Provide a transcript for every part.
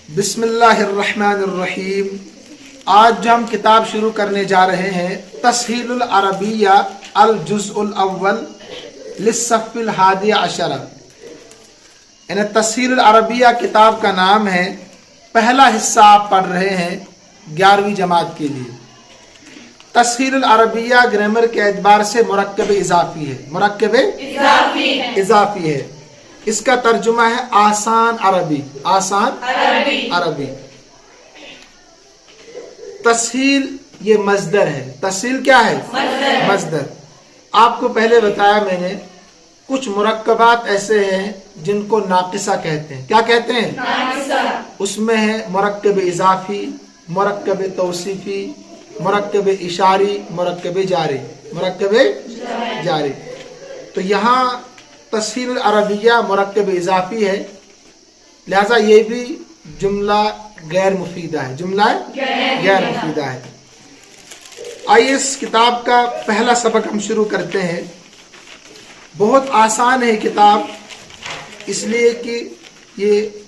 बिस्मिल्लाहिर्रहमानिर्रहीम। आज जो हम किताब शुरू करने जा रहे हैं तस्हीलुल अरबिया अल जुज़उल अव्वल लिस्सफ़िल हादी अशरा। यानी तस्हीलुल अरबिया किताब का नाम है। पहला हिस्सा आप पढ़ रहे हैं 11वीं जमात के लिए। तस्हीलुल अरबिया ग्रामर के एतबार से मुरक्कब इजाफी है। मुरक्कब इजाफी है। इसका तर्जुमा है आसान अरबी। आसान अरबी। तस्हील ये मजदर है। तस्हील क्या है? मजदर। आपको पहले बताया मैंने कुछ मुरक्कबात ऐसे हैं जिनको नाकिसा कहते हैं। क्या कहते हैं? नाकिसा। उसमें है मुरक्कब इजाफी, मुरक्कब तौसीफी, मुरक्कब इशारी, मुरक्कब जारी। मुरक्कब जारी। तो यहाँ तस्हील अरबिया मुरक्कब इजाफी है, लिहाजा ये भी जुमला गैर मुफीदा है। जुमला गैर मुफीदा है। आइए इस किताब का पहला सबक हम शुरू करते हैं। बहुत आसान है किताब, इसलिए कि ये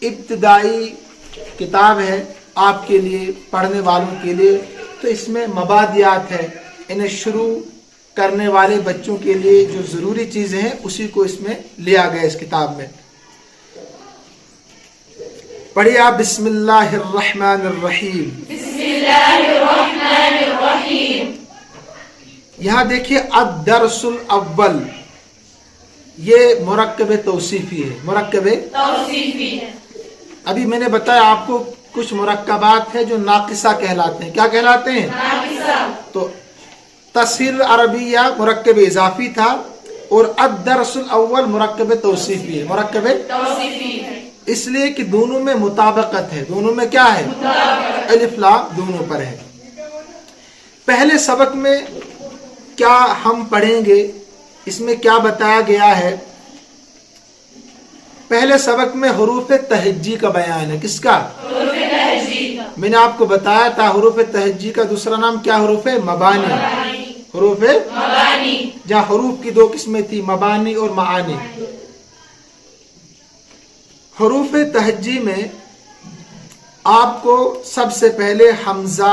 इब्तिदाई किताब है आपके लिए, पढ़ने वालों के लिए। तो इसमें मबादियात है, इन्हें शुरू करने वाले बच्चों के लिए जो ज़रूरी चीज़ें हैं उसी को इसमें लिया गया इस किताब में। पढ़िए आप। बिस्मिल्लाहिर्रहमानिर्रहीम। बिस्मिल्लाहिर्रहमानिर्रहीम। यहाँ देखिए अद-दर्सुल अव्वल, ये मुरक्कब तौसीफी है। मुरक्कब तौसीफी है। अभी मैंने बताया आपको कुछ मुरक्कबात है जो नाकिसा कहलाते हैं। क्या कहलाते हैं? नाकिसा। तो तस्हील अरबिया मुरक्कब इजाफी था और अद-दर्सुल अव्वल मुरक्कब तौसीफी है। मुरक्कब तौसीफी है इसलिए कि दोनों में मुताबिकत है। दोनों में क्या है? अलिफ लाम दोनों पर है। पहले सबक में क्या हम पढ़ेंगे, इसमें क्या बताया गया है? पहले सबक में हुरूफ तहज्जी का बयान है। किसका? हुरूफ तहज्जी का। मैंने आपको बताया था हुरूफ तहज्जी का दूसरा नाम क्या? हुरूफ मबानी। हुरूफ मबानी, जहाँ हुरूफ की दो किस्में थी, मबानी और मानी। हुरूफ तहज्जी में आपको सबसे पहले हमजा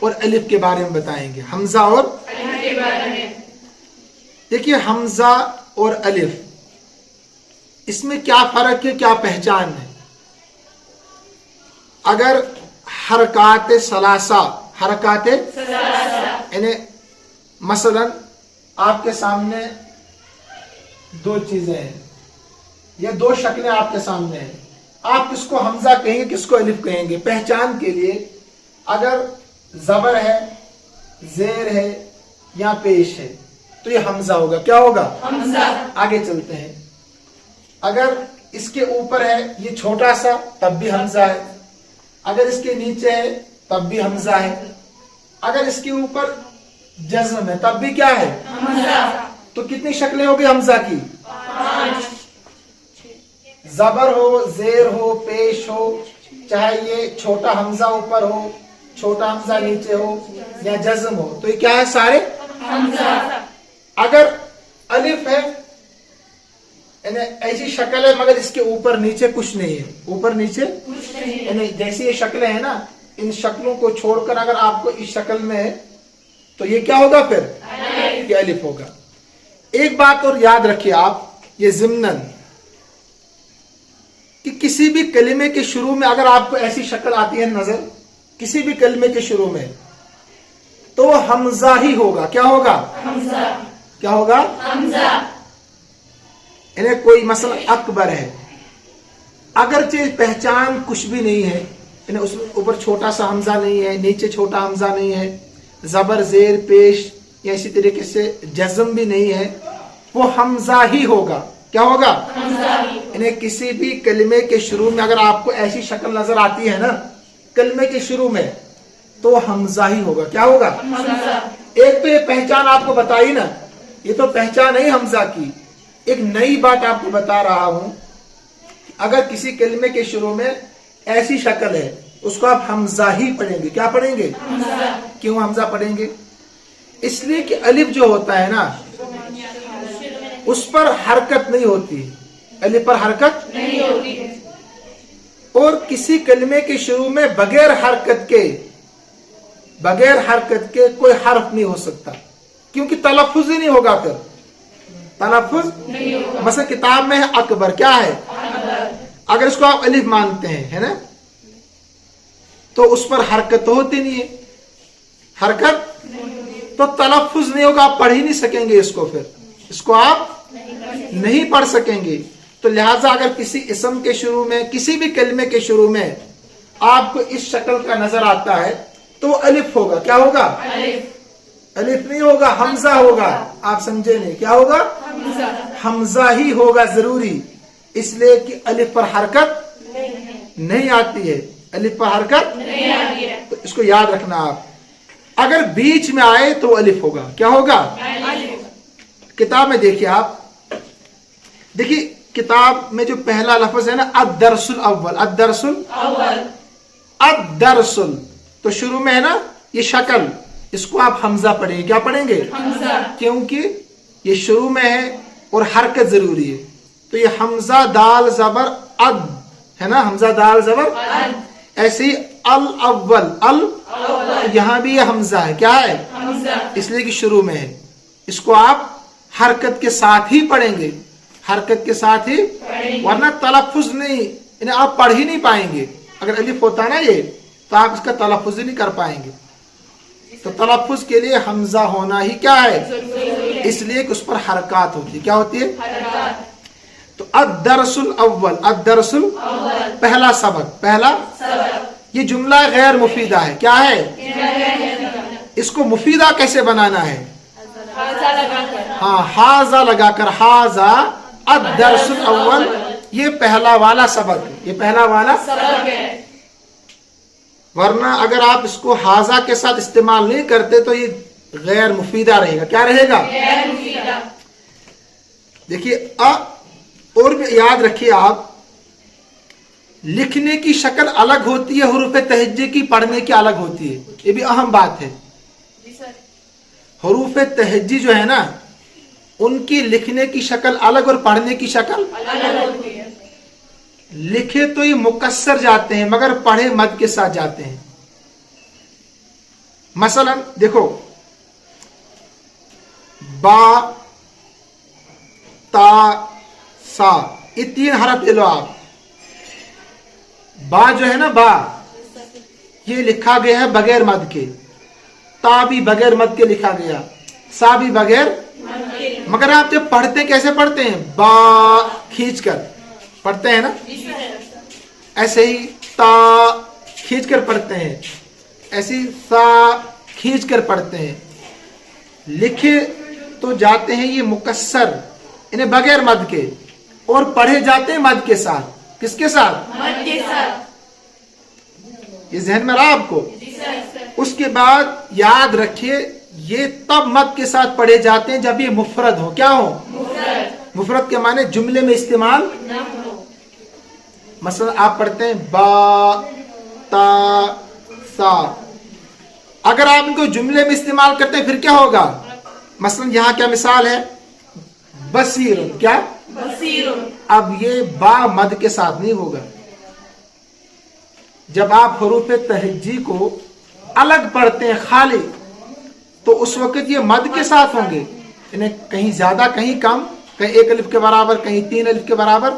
और अलिफ के बारे में बताएंगे। हमजा और अलिफ के बारे में देखिए, हमजा और अलिफ, इसमें क्या फर्क है, क्या पहचान है? अगर हरकात सलासा, हरकात यानी मसलन आपके सामने दो चीजें हैं, ये दो शक्लें आपके सामने हैं, आप किसको हमजा कहेंगे, किसको अलिफ कहेंगे? पहचान के लिए अगर जबर है, जेर है या पेश है तो ये हमजा होगा। क्या होगा? हमजा। आगे चलते हैं। अगर इसके ऊपर है ये छोटा सा तब भी हमजा है, अगर इसके नीचे है तब भी हमजा है, अगर इसके ऊपर जज़्म है तब भी क्या है? हमजा। तो कितनी शक्लें हो गई हमजा की? 5। जबर हो, जेर हो, पेश हो, चाहे ये छोटा हमजा ऊपर हो, छोटा हमजा नीचे हो या जज़्म हो, तो ये क्या है? सारे हमजा। अगर अलिफ है यानी ऐसी शक्ल है मगर इसके ऊपर नीचे कुछ नहीं है, ऊपर नीचे कुछ नहीं है, यानी जैसी ये शक्लें हैं ना, इन शक्लों को छोड़कर अगर आपको इस शक्ल में है तो ये क्या होगा? फिर ये अलिफ होगा। एक बात और याद रखिए आप, ये ज़िम्नन कि किसी भी कलिमे के शुरू में अगर आपको ऐसी शक्ल आती है नजर, किसी भी कलिमे के शुरू में, तो वो हमजा ही होगा। क्या होगा? हमजा। क्या होगा? हमजा। यानी कोई मसला अकबर है, अगरचे पहचान कुछ भी नहीं है, यानी उस ऊपर छोटा सा हमजा नहीं है, नीचे छोटा हमजा नहीं है, जबर जेर पेश या इसी तरीके से जज़्म भी नहीं है, वो हमजा ही होगा। क्या होगा? हमजा ही। यानी किसी भी कलिमे के शुरू में अगर आपको ऐसी शक्ल नजर आती है ना कलिमे के शुरू में, तो हमजा ही होगा। क्या होगा? हमजा। एक तो ये पहचान आपको बताई ना, ये तो पहचान है हमजा की। एक नई बात आपको बता रहा हूं, अगर किसी कलिमे के शुरू में ऐसी शक्ल है उसको आप हमजा ही पढ़ेंगे। क्या पढ़ेंगे? हमजा। क्यों हमजा पढ़ेंगे? इसलिए कि अलिफ जो होता है ना उस पर हरकत नहीं होती, अलिफ पर हरकत नहीं होती। اور کسی کلمے کے شروع میں بغیر حرکت کے کوئی حرف نہیں ہو سکتا، کیونکہ تلفظ ہی نہیں ہوگا، پھر تلفظ نہیں ہوگا۔ مثلا کتاب میں ہے اکبر، کیا ہے؟ اگر اس کو آپ الف مانتے ہیں، ہے نا، تو اس پر حرکت تو ہوتی نہیں ہے، حرکت تو تلفظ نہیں ہوگا، آپ پڑھ ہی نہیں سکیں گے اس کو، پھر اس کو آپ نہیں پڑھ سکیں گے۔ تو لہٰذا اگر کسی اسم کے شروع میں، کسی بھی کلمے کے شروع میں آپ کو اس شکل کا نظر آتا ہے تو وہ الف ہوگا، کیا ہوگا؟ الف نہیں ہوگا، حمزہ ہوگا۔ آپ سمجھے نہیں؟ کیا ہوگا؟ حمزہ ہی ہوگا ضروری، اس لیے کہ الف پر حرکت نہیں آتی ہے، الف پر حرکت نہیں آتی ہے، تو اس کو یاد رکھنا آپ۔ اگر بیچ میں آئے تو الف ہوگا، کیا ہوگا؟ کتاب میں دیکھیے، آپ دیکھیے کتاب میں جو پہلا لفظ ہے نا، الدرس الاول، الدرس الدرس، تو شروع میں ہے نا یہ شکل، اس کو آپ حمزہ پڑھیں گے، کیا پڑھیں گے؟ کیونکہ یہ شروع میں ہے اور حرکت ضروری ہے، تو یہ حمزہ دال زبر اد ہے نا، حمزہ دال زبر ایسے ہی الاول یہاں بھی یہ حمزہ ہے، کیا ہے؟ اس لیے کہ شروع میں ہے، اس کو آپ حرکت کے ساتھ ہی پڑھیں گے، حرکت کے ساتھ ہی، ورنہ تلفظ نہیں، انہیں آپ پڑھ ہی نہیں پائیں گے۔ اگر الف ہوتا نا یہ، تو آپ اس کا تلفظ ہی نہیں کر پائیں گے۔ تو تلفظ کے لیے حمزہ ہونا ہی کیا ہے؟ اس لیے کہ اس پر حرکات ہوتی ہے، کیا ہوتی ہے؟ تو الدرس الاول، الدرس پہلا سبق، پہلا یہ جملہ غیر مفیدہ ہے، کیا ہے؟ اس کو مفیدہ کیسے بنانا ہے؟ ہاں، حاذا لگا کر، حاذا الدرس الاول، یہ پہلا والا سبق، یہ پہلا والا سبق ہے۔ ورنہ اگر آپ اس کو حاذا کے ساتھ استعمال نہیں کرتے تو یہ غیر مفیدہ رہے گا، کیا رہے گا؟ غیر مفیدہ۔ دیکھیے اور بھی یاد رکھیے، آپ لکھنے کی شکل الگ ہوتی ہے، حروف تہجی کی پڑھنے کی الگ ہوتی ہے، یہ بھی اہم بات ہے۔ حروف تہجی جو ہے نا، ان کی لکھنے کی شکل الگ اور پڑھنے کی شکل الگ ہوتی ہے۔ لکھے تو یہ مکسر جاتے ہیں مگر پڑھے مد کے ساتھ جاتے ہیں۔ مثلا دیکھو، با تا سا، یہ تین حرف لے لو آپ۔ با جو ہے نا، با یہ لکھا گیا ہے بغیر مد کے، تا بھی بغیر مد کے لکھا گیا، سا بھی بغیر، مگر آپ جب پڑھتے کیسے پڑھتے ہیں؟ با کھینچ کر پڑھتے ہیں نا، ایسے ہی تا کھینچ کر پڑھتے ہیں، ایسے ہی سا کھینچ کر پڑھتے ہیں۔ لکھے تو جاتے ہیں یہ مکسر، انہیں بغیر مد کے، اور پڑھے جاتے ہیں مد کے ساتھ۔ کس کے ساتھ؟ مد کے ساتھ۔ یہ ذہن میں رہا آپ کو؟ اس کے بعد یاد رکھیے، یہ تب مد کے ساتھ پڑھے جاتے ہیں جب یہ مفرد ہو، کیا ہو؟ مفرد کے معنی جملے میں استعمال نہ ہو۔ مثلا آپ پڑھتے ہیں با تا سا، اگر آپ ان کو جملے میں استعمال کرتے ہیں پھر کیا ہوگا؟ مثلا یہاں کیا مثال ہے؟ بصیر، کیا؟ بصیر۔ اب یہ با مد کے ساتھ نہیں ہوگا۔ جب آپ حروف تہجی کو الگ پڑھتے ہیں خالی، تو اس وقت یہ مد کے ساتھ ہوں گے، انہیں کہیں زیادہ کہیں کم، کہیں ایک الف کے برابر، کہیں تین الف کے برابر۔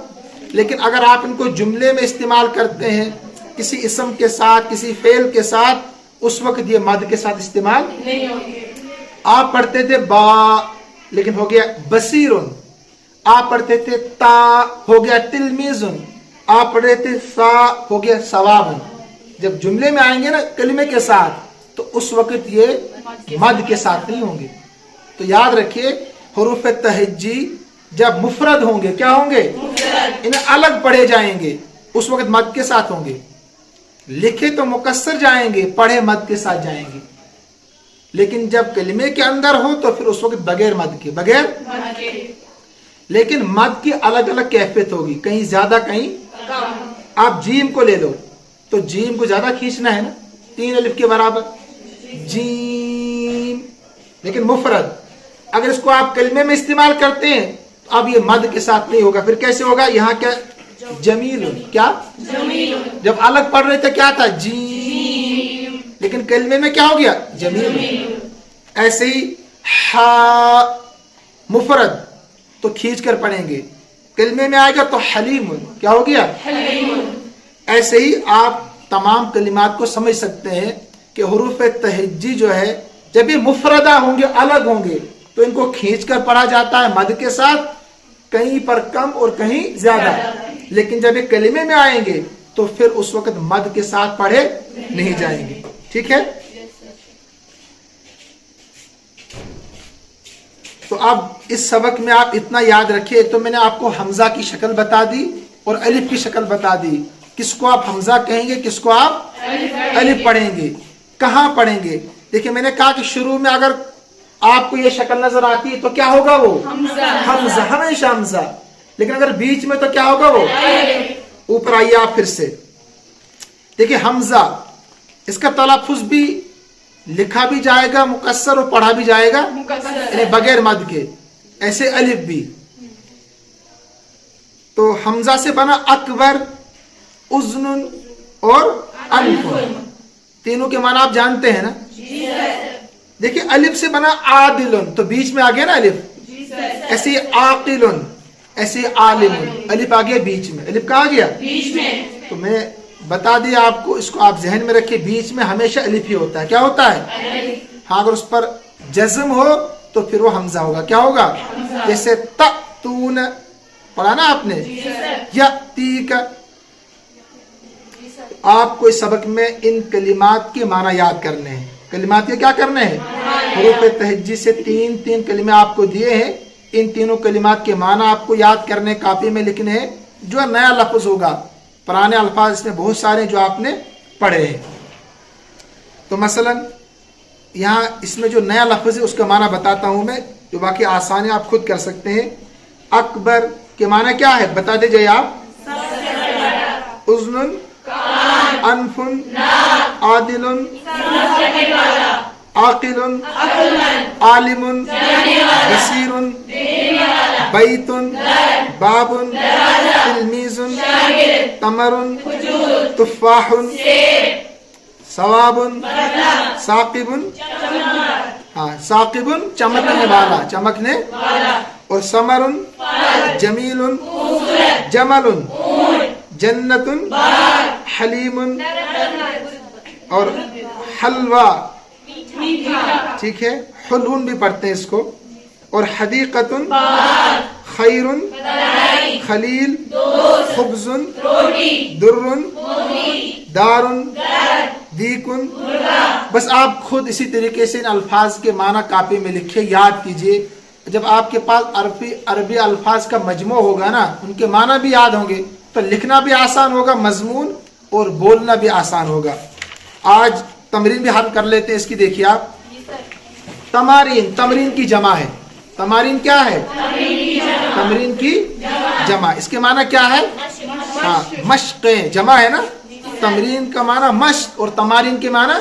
لیکن اگر آپ ان کو جملے میں استعمال کرتے ہیں کسی اسم کے ساتھ، کسی فعل کے ساتھ، اس وقت یہ مد کے ساتھ استعمال نہیں ہوگی۔ آپ پڑھتے تھے با، لیکن ہو گیا بصیرن۔ آپ پڑھتے تھے تا، ہو گیا تلمیذن۔ آپ پڑھ رہے تھے سا، ہو گیا ثوابن۔ جب جملے میں آئیں گے نا کلمے کے ساتھ، تو اس وقت یہ مد کے ساتھ نہیں ہوں گے۔ تو یاد رکھیے، حروف تہجی جب مفرد ہوں گے، کیا ہوں گے؟ انہیں الگ پڑھے جائیں گے، اس وقت مد کے ساتھ ہوں گے۔ لکھے تو مکسر جائیں گے، پڑھے مد کے ساتھ جائیں گے۔ لیکن جب کلمے کے اندر ہو تو پھر اس وقت بغیر مد کے، بغیر مد کے۔ لیکن مد کی الگ الگ کیفیت ہوگی، کہیں زیادہ کہیں کم۔ آپ جیم کو لے لو تو جیم کو زیادہ کھینچنا ہے نا، تین الف کے برابر جیم، لیکن مفرد۔ اگر اس کو آپ کلمے میں استعمال کرتے ہیں تو اب یہ مد کے ساتھ نہیں ہوگا، پھر کیسے ہوگا؟ یہاں کیا जमील। क्या? जब अलग पढ़ रहे थे क्या था? जीम। लेकिन कलमे में क्या हो गया? जमील। ऐसे ही हा मुफरद तो खींच कर पढ़ेंगे, कलमे में आएगा तो हलीम। क्या हो गया? ऐसे ही आप तमाम कलिमात को समझ सकते हैं कि हुरूफ तहज्जी जो है जब ये मुफरदा होंगे, अलग होंगे, तो इनको खींच कर पढ़ा जाता है मद के साथ, कहीं पर कम और कहीं ज्यादा। लेकिन जब ये कलिमे में आएंगे तो फिर उस वक्त मद के साथ पढ़े नहीं जाएंगे। ठीक है? तो अब इस सबक में आप इतना याद रखिए, तो मैंने आपको हमजा की शक्ल बता दी और अलिफ की शक्ल बता दी। किसको आप हमजा कहेंगे, किसको आप अलिफ पढ़ेंगे, कहाँ पढ़ेंगे? देखिए मैंने कहा कि शुरू में अगर आपको ये शक्ल नजर आती है तो क्या होगा? वो हमजा, हमेशा हमजा। लेकिन अगर बीच में तो क्या होगा? वो ऊपर आइए आप फिर से देखिए, हमजा इसका तलफ्फुज भी लिखा भी जाएगा मुकस्सर और पढ़ा भी जाएगा यानी बगैर मद के। ऐसे अलिफ भी। तो हमजा से बना अकबर, उज़्नुन और अनफुन, तीनों के माना आप जानते हैं ना? देखिए अलिफ से बना आदिलुन, तो बीच में आ गया ना अलिफ। ऐसे आकिलुन, ऐसे आलिमुन, अलिफ आ गया बीच में। अलिफ कहाँ आ गया? बीच में। तो मैं बता दिया आपको, इसको आप जहन में रखिए, बीच में हमेशा अलिफ ही होता है। क्या होता है? हाँ, अगर उस पर जज्म हो तो फिर वो हमजा होगा। क्या होगा? जैसे तून पढ़ा ना आपने, या तीक। आपको इस सबक में इन कलिमात के माना याद करने हैं। कलिमात के क्या करने हैं? हुरूफ तहज्जी से तीन तीन कलिमे आपको दिए हैं, इन तीनों कलिमात के माना आपको याद करने, कापी में लिखने हैं। जो नया लफ्ज होगा, पुराने अल्फाज इसमें बहुत सारे जो आपने पढ़े हैं। तो मसलन यहाँ इसमें जो नया लफ्ज है उसका माना बताता हूं मैं, जो बाकी आसान है, आप खुद कर सकते हैं। अकबर के माना क्या है? बता दीजिए आप। उज़्नुन, अनफुन, आदिलुन, आकिलुन, आलिमुन, बसीरुन, बैतुन, बाबुन, तिलमीजुन, तमरुन, तुफ़ाहुन, सवाबुन, साकिबुन, हाँ साकिबुन चमकने वाला, चमकने, और समरुन, जमीलुन, जमलुन, जन्नतुन, हलीमुन, और हलवा, ठीक है, हुलुन भी पढ़ते हैं इसको, और हदीक़तुन, खैरुन, खलील, खुब्जुन, दुर्रुन, दारुन, दीकुन। बस आप खुद इसी तरीके से इन अल्फाज के माना कापी में लिखिए, याद कीजिए। जब आपके पास अरबी अल्फाज का मजमू होगा ना, उनके माना भी याद होंगे, तो लिखना भी आसान होगा, मजमून और बोलना भी आसान होगा। आज तमरीन भी हल कर लेते हैं इसकी। देखिए आप, तमारीन, तमरीन की जमा है। तमारीन क्या है? तमरीन की जमा। इसके माना क्या है? हाँ, मश्क़ें, जमा है ना। तमरीन का माना मश्क और तमारीन के माना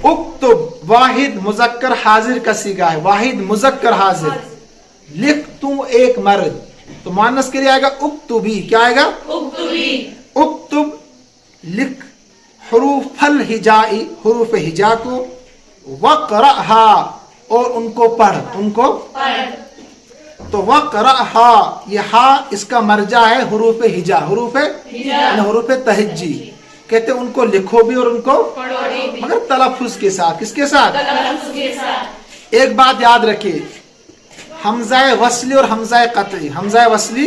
उक्तुब, वाहिद मुज़क्कर हाजिर का सीगा है, वाहिद मुज़क्कर हाजिर। लिख तू एक मर्द, तो मुअन्नस के लिए आएगा उक्तुबी। क्या आएगा? उक्तुबी। उक्तुब, लिख, हुरूफल हिजाई, हुरूफ हिजा को, वक़रअहा, और उनको पढ़, उनको पढ़। तो वक़रअहा, ये हा इसका मर्जा है हुरूफ हिजा, हुरूफ तहज्जी। कहते उनको लिखो भी और उनको पढ़ो भी, मगर तलफ्फुज के साथ। किसके साथ? तलफ्फुज के साथ। एक बात याद रखिए, हमज़ाए वस्ली और हमज़ाए क़त्ई। हमज़ाए वस्ली,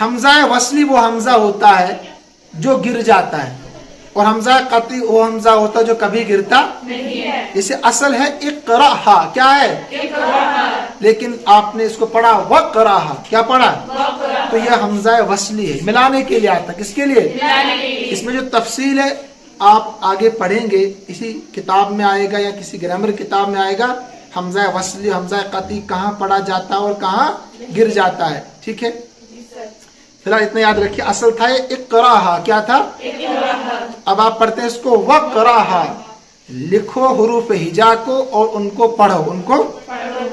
हमज़ाए वस्ली वो हमज़ा होता है जो गिर जाता है, और हमज़ा क़त्ई वो हमज़ा होता है जो कभी गिरता नहीं है। जैसे असल है इक़राहा, क्या है? लेकिन आपने इसको पढ़ा वक़राहा, क्या पढ़ा? तो यह हमज़ा वस्ली है, मिलाने के लिए आता। किसके लिए? इसमें जो तफसील है आप आगे पढ़ेंगे, इसी किताब में आएगा या किसी ग्रामर किताब में आएगा, हमज़ा वस्ली, हमज़ा क़त्ई कहाँ पढ़ा जाता है और कहाँ गिर जाता है। ठीक है, फिलहाल इतना याद रखिए। असल था इक़राहा, क्या था? अब आप पढ़ते हैं इसको वक़राहा, लिखो हुरूफ हिजा को और उनको पढ़ो, उनको पढ़ो।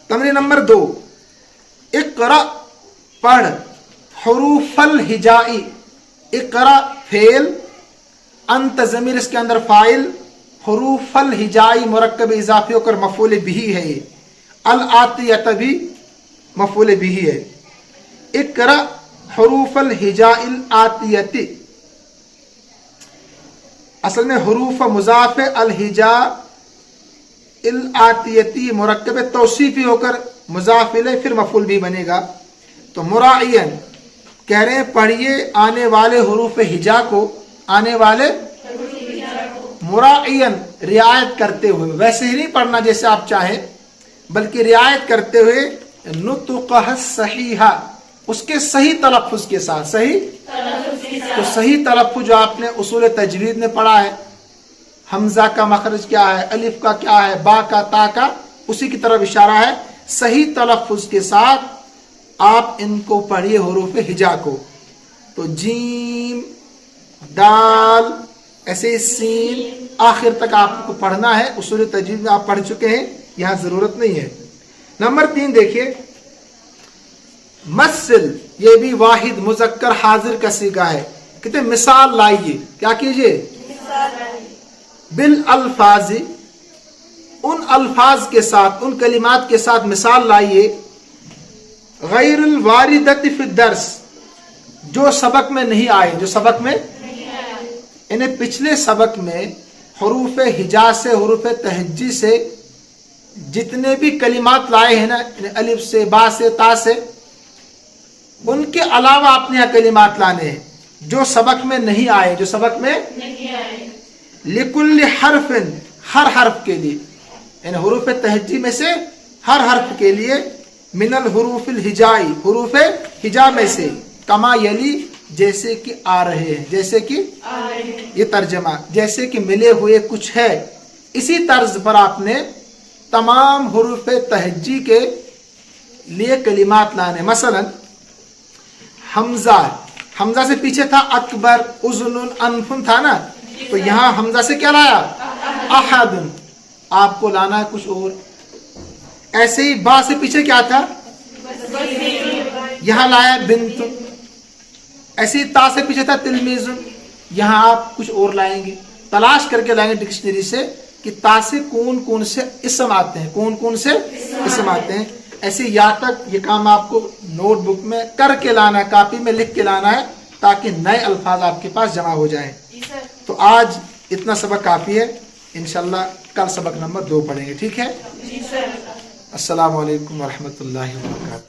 तमरीन नंबर 2, इक़रा, पढ़, हरूफ अल हिजाई, इकरा फेल, अंत ज़मीर इसके अंदर फाइल, हरूफ अल हिजाई मुरक्कब इजाफी होकर मफूल बिही है, अल आतियत भी मफूल बिही है। इकरा हरूफ अल हिजाइल आतियती, असल में हरूफ मुजाफ अल हिजा इल आतियती मुरक्कब तौसीफी होकर मुजाफ इलैह फिर मफूल भी बनेगा। तो मुराइयन कह रहे हैं पढ़िए आने वाले हरूफ हिजा को, आने वाले मुराइयन रियायत करते हुए, वैसे ही नहीं पढ़ना जैसे आप चाहें, बल्कि रियायत करते हुए, नुतुक़ह सहीहा, उसके सही तलफ़्फ़ुज़ के साथ, सही तो सही तलफ़्फ़ुज़ जो आपने उसूल तजवीद में पढ़ा है, हमजा का मखरज क्या है, अलिफ का क्या है, बा का, ता का, उसी की तरफ इशारा है। सही तलफ़्फ़ुज़ के साथ आप इनको पढ़िए हुरूफ हिजा को। तो जीम, दाल, ऐसे सीन, आखिर तक आपको पढ़ना है। उसूल तजवीद में आप पढ़ चुके हैं, यहाँ जरूरत नहीं है। नंबर 3 देखिए, मस्सिल, ये भी वाहिद मुज़क्कर हाजिर का सीगा है। कहते मिसाल लाइए, क्या कीजिए, बिल अल्फाजी, उन अल्फाज के साथ, उन कलिमात के साथ मिसाल लाइए, गैरुल वारिदति फि दर्स, जो सबक में नहीं आए, जो सबक में इन्हें पिछले सबक में हुरूफ हिजा से, हुरूफ तहज्जी से जितने भी कलिमात लाए हैं ना, अलिफ से, बा से, ता से, उनके अलावा आपने यहाँ कलिमात लाने हैं जो सबक में नहीं आए, जो सबक में नहीं आए। लिकुल्ल हरफिन, हर हर्फ के लिए, यानी हुरूफ तहज्जी में से हर हर्फ के लिए, मिनल हुरूफिल हिजाई, हुरूफ हिजा में से, कमा यली, जैसे कि आ रहे हैं, जैसे कि ये तर्जमा, जैसे कि मिले हुए कुछ है, इसी तर्ज पर आपने तमाम हुरूफ तहज्जी के लिए कलिमात लाने। मसलन हमजा, हमजा से पीछे था अकबर, उज़नुन, अनफुन था ना, तो यहाँ हमजा से क्या लाया, अहदुन, आपको लाना है कुछ और। ऐसे ही बा से पीछे क्या था, यहाँ लाया बिन्तुन। ऐसे ही ता से पीछे था तिलमीजुन, यहाँ आप कुछ और लाएंगे, तलाश करके लाएंगे डिक्शनरी से कि ता से कौन कौन से इसम आते हैं, कौन कौन से इसम आते हैं। ऐसे या तक ये काम आपको नोटबुक में करके लाना है, कॉपी में लिख के लाना है, ताकि नए अल्फाज आपके पास जमा हो जाएं। तो आज इतना सबक काफ़ी है, इंशाल्लाह कल सबक नंबर 2 पढ़ेंगे, ठीक है। अस्सलामु अलैकुम वरहमतुल्लाहि वबरकातुहू।